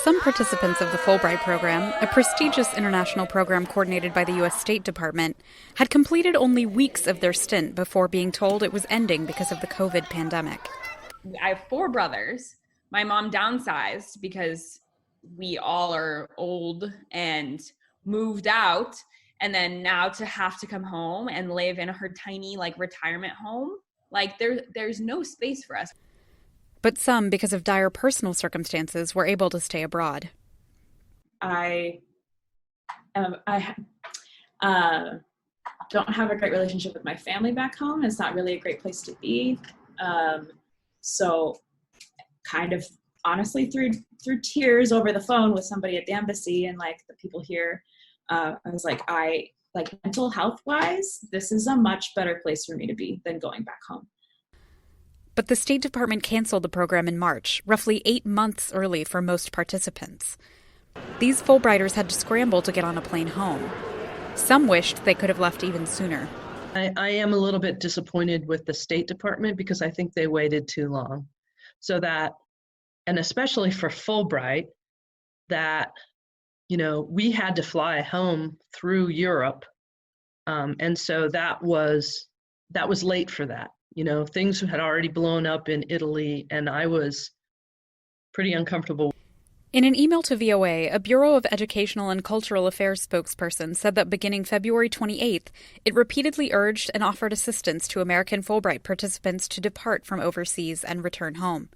Some participants of the Fulbright program, a prestigious international program coordinated by the U.S. State Department, had completed only weeks of their stint before being told it was ending because of the COVID pandemic. I have four brothers. My mom downsized because we all are old and moved out. And then now to have to come home and live in her tiny retirement home, there's no space for us. But some, because of dire personal circumstances, were able to stay abroad. I don't have a great relationship with my family back home. It's not really a great place to be. So kind of honestly through tears over the phone with somebody at the embassy and the people here, I was mental health wise, this is a much better place for me to be than going back home. But the State Department canceled the program in March, roughly 8 months early for most participants. These Fulbrighters had to scramble to get on a plane home. Some wished they could have left even sooner. I am a little bit disappointed with the State Department because I think they waited too long. So that, and especially for Fulbright, that, we had to fly home through Europe. And so that was late for that. Things had already blown up in Italy, and I was pretty uncomfortable. In an email to VOA, a Bureau of Educational and Cultural Affairs spokesperson said that beginning February 28th, it repeatedly urged and offered assistance to American Fulbright participants to depart from overseas and return home.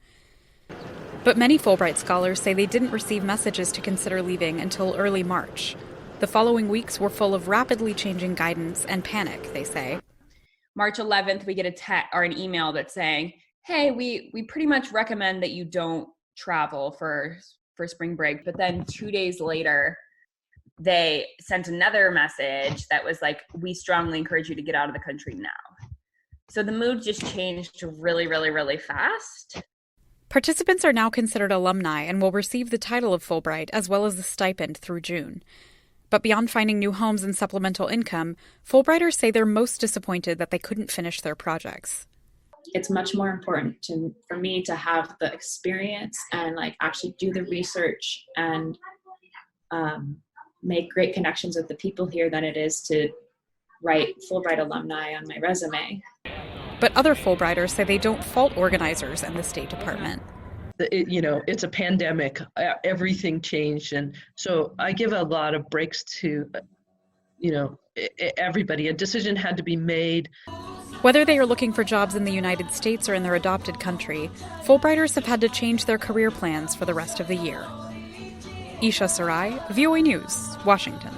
But many Fulbright scholars say they didn't receive messages to consider leaving until early March. The following weeks were full of rapidly changing guidance and panic, they say. March 11th, we get a text or an email that's saying, hey, we pretty much recommend that you don't travel for spring break. But then 2 days later, they sent another message that was we strongly encourage you to get out of the country now. So the mood just changed really, really, really fast. Participants are now considered alumni and will receive the title of Fulbright as well as the stipend through June. But beyond finding new homes and supplemental income, Fulbrighters say they're most disappointed that they couldn't finish their projects. It's much more important for me to have the experience and actually do the research and make great connections with the people here than it is to write Fulbright alumni on my resume. But other Fulbrighters say they don't fault organizers and the State Department. It's a pandemic, everything changed. And so I give a lot of breaks to, everybody. A decision had to be made. Whether they are looking for jobs in the United States or in their adopted country, Fulbrighters have had to change their career plans for the rest of the year. Isha Sarai, VOA News, Washington.